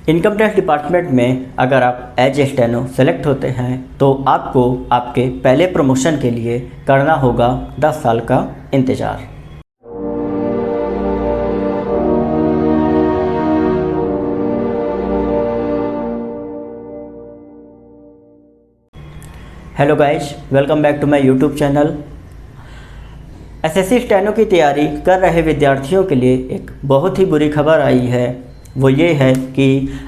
Income tax department में अगर आप एज ए स्टेनो सेलेक्ट होते हैं तो आपको आपके पहले प्रमोशन के लिए करना होगा 10 साल का इंतज़ार। Hello guys, welcome back to my YouTube channel. SSC steno की तैयारी कर रहे विद्यार्थियों के लिए एक बहुत ही बुरी खबर आई है। वो ये है कि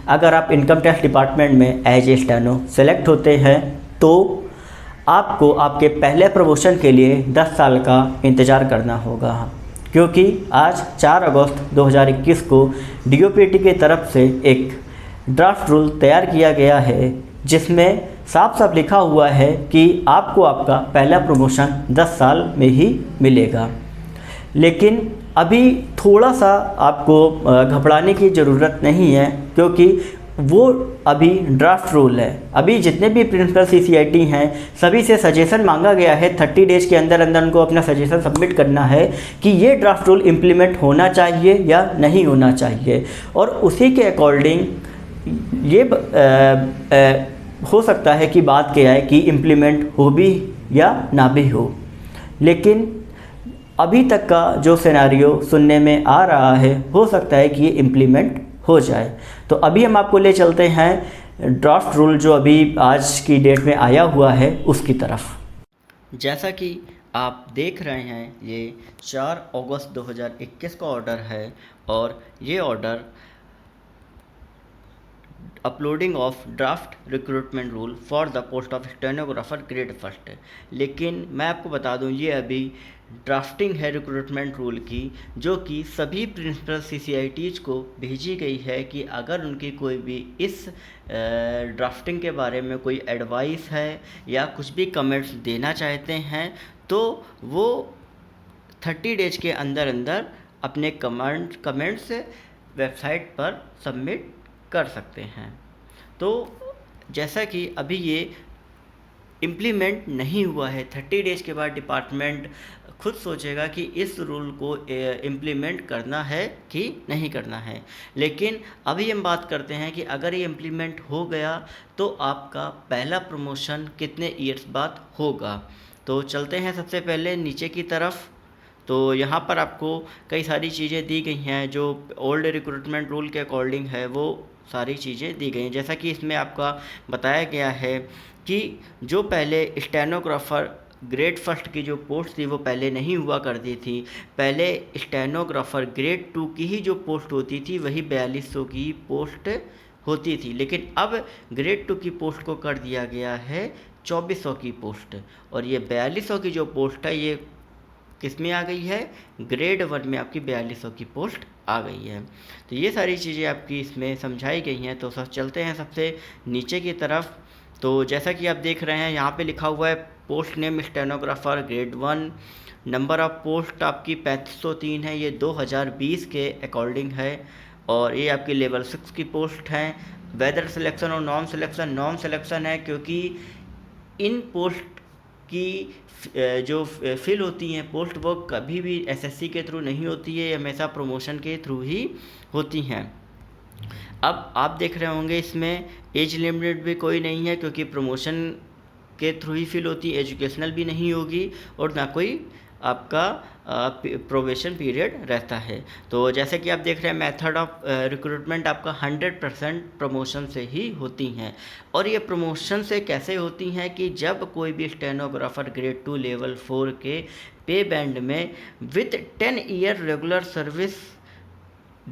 अगर आप इनकम टैक्स डिपार्टमेंट में एज ए स्टेनो सेलेक्ट होते हैं तो आपको आपके पहले प्रमोशन के लिए 10 साल का इंतज़ार करना होगा, क्योंकि आज 4 अगस्त 2021 को डीओपीटी की तरफ से एक ड्राफ्ट रूल तैयार किया गया है जिसमें साफ साफ लिखा हुआ है कि आपको आपका पहला प्रमोशन 10 साल में ही मिलेगा। लेकिन अभी थोड़ा सा आपको घबराने की ज़रूरत नहीं है, क्योंकि वो अभी ड्राफ्ट रूल है। अभी जितने भी प्रिंसिपल सीसीआईटी हैं सभी से सजेशन मांगा गया है। 30 डेज़ के अंदर अंदर उनको अपना सजेशन सबमिट करना है कि ये ड्राफ्ट रूल इम्प्लीमेंट होना चाहिए या नहीं होना चाहिए, और उसी के अकॉर्डिंग ये हो सकता है कि बात क्या है कि इम्प्लीमेंट हो भी या ना भी हो। लेकिन अभी तक का जो सिनेरियो सुनने में आ रहा है, हो सकता है कि ये इम्प्लीमेंट हो जाए। तो अभी हम आपको ले चलते हैं ड्राफ्ट रूल जो अभी आज की डेट में आया हुआ है उसकी तरफ। जैसा कि आप देख रहे हैं, ये 4 अगस्त 2021 का ऑर्डर है और ये order uploading of draft recruitment rule for the post of stenographer grade first. लेकिन मैं आपको बता दूं, ये अभी ड्राफ्टिंग है रिक्रूटमेंट रूल की, जो कि सभी प्रिंसिपल सीसीआईटीज़ को भेजी गई है कि अगर उनकी कोई भी इस ड्राफ्टिंग के बारे में कोई एडवाइस है या कुछ भी कमेंट्स देना चाहते हैं तो वो 30 डेज के अंदर अंदर अपने कमेंट्स वेबसाइट पर सबमिट कर सकते हैं। तो जैसा कि अभी ये इम्प्लीमेंट नहीं हुआ है, 30 डेज के बाद डिपार्टमेंट खुद सोचेगा कि इस रूल को इम्प्लीमेंट करना है कि नहीं करना है। लेकिन अभी हम बात करते हैं कि अगर ये इम्प्लीमेंट हो गया तो आपका पहला प्रमोशन कितने ईयर्स बाद होगा। तो चलते हैं सबसे पहले नीचे की तरफ। तो यहाँ पर आपको कई सारी चीज़ें दी गई हैं जो ओल्ड रिक्रूटमेंट रूल के अकॉर्डिंग है, वो सारी चीज़ें दी गई हैं। जैसा कि इसमें आपका बताया गया है कि जो पहले स्टेनोग्राफर ग्रेड फर्स्ट की जो पोस्ट थी वो पहले नहीं हुआ करती थी। पहले स्टेनोग्राफर ग्रेड 2 की ही जो पोस्ट होती थी वही 4200 की पोस्ट होती थी। लेकिन अब ग्रेड 2 की पोस्ट को कर दिया गया है 2400 की पोस्ट, और ये 4200 की जो पोस्ट है ये किस में आ गई है, ग्रेड 1 में आपकी 4200 की पोस्ट आ गई है। तो ये सारी चीज़ें आपकी इसमें समझाई गई हैं। तो सब चलते हैं सबसे नीचे की तरफ। तो जैसा कि आप देख रहे हैं यहाँ पे लिखा हुआ है post name stenographer grade 1, number of post आपकी 3503 है, ये 2020 के अकॉर्डिंग है, और ये आपकी लेवल 6 की पोस्ट हैं। वेदर सिलेक्शन और नॉन सिलेक्शन है, क्योंकि इन पोस्ट की जो फिल होती हैं पोस्ट वो कभी भी एसएससी के थ्रू नहीं होती है, हमेशा प्रमोशन के थ्रू ही होती हैं। अब आप देख रहे होंगे इसमें एज लिमिट भी कोई नहीं है, क्योंकि प्रमोशन के थ्रू ही फिल होती है, एजुकेशनल भी नहीं होगी और ना कोई आपका प्रोबेशन पीरियड रहता है। तो जैसे कि आप देख रहे हैं मेथड ऑफ रिक्रूटमेंट आपका 100% प्रमोशन से ही होती हैं। और ये प्रमोशन से कैसे होती हैं कि जब कोई भी स्टेनोग्राफर ग्रेड 2 लेवल 4 के पे बैंड में विथ 10 ईयर रेगुलर सर्विस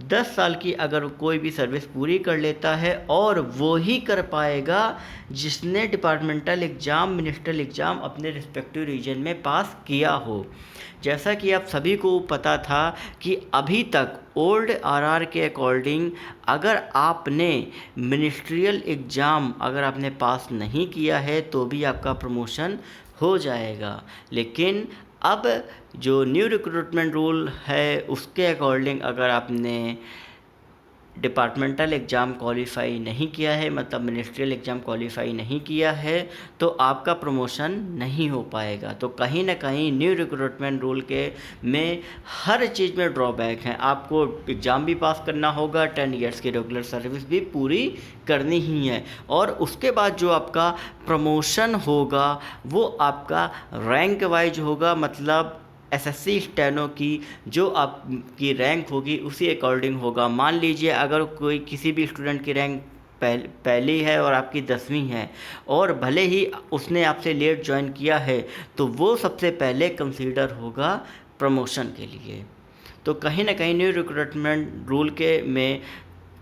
10 साल की अगर कोई भी सर्विस पूरी कर लेता है, और वो ही कर पाएगा जिसने डिपार्टमेंटल एग्ज़ाम मिनिस्ट्रियल एग्ज़ाम अपने रिस्पेक्टिव रीजन में पास किया हो। जैसा कि आप सभी को पता था कि अभी तक ओल्ड आरआर के अकॉर्डिंग अगर आपने मिनिस्ट्रियल एग्ज़ाम अगर आपने पास नहीं किया है तो भी आपका प्रमोशन हो जाएगा। लेकिन अब जो न्यू रिक्रूटमेंट रूल है उसके अकॉर्डिंग अगर आपने डिपार्टमेंटल एग्ज़ाम क्वालिफाई नहीं किया है, मतलब मिनिस्ट्रियल एग्ज़ाम क्वालिफाई नहीं किया है, तो आपका प्रमोशन नहीं हो पाएगा। तो कहीं ना कहीं न्यू रिक्रूटमेंट रूल के में हर चीज़ में ड्रॉबैक हैं। आपको एग्ज़ाम भी पास करना होगा, 10 ईयर्स की रेगुलर सर्विस भी पूरी करनी ही है, और उसके बाद जो आपका प्रमोशन होगा वो आपका रैंक वाइज होगा, मतलब एसएससी स्टेनो की जो आपकी रैंक होगी उसी अकॉर्डिंग होगा। मान लीजिए अगर कोई किसी भी स्टूडेंट की रैंक पहली है और आपकी 10वीं है, और भले ही उसने आपसे लेट ज्वाइन किया है, तो वो सबसे पहले कंसीडर होगा प्रमोशन के लिए। तो कहीं ना कहीं न्यू रिक्रूटमेंट रूल के में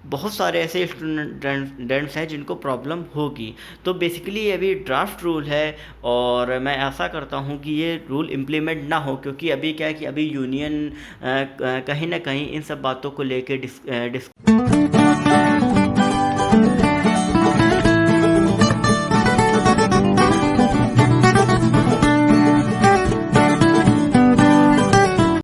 बहुत सारे ऐसे स्टूडेंट्स हैं जिनको प्रॉब्लम होगी। तो बेसिकली ये अभी ड्राफ्ट रूल है, और मैं आशा करता हूँ कि ये रूल इम्प्लीमेंट ना हो, क्योंकि अभी क्या है कि अभी यूनियन कहीं ना कहीं इन सब बातों को लेके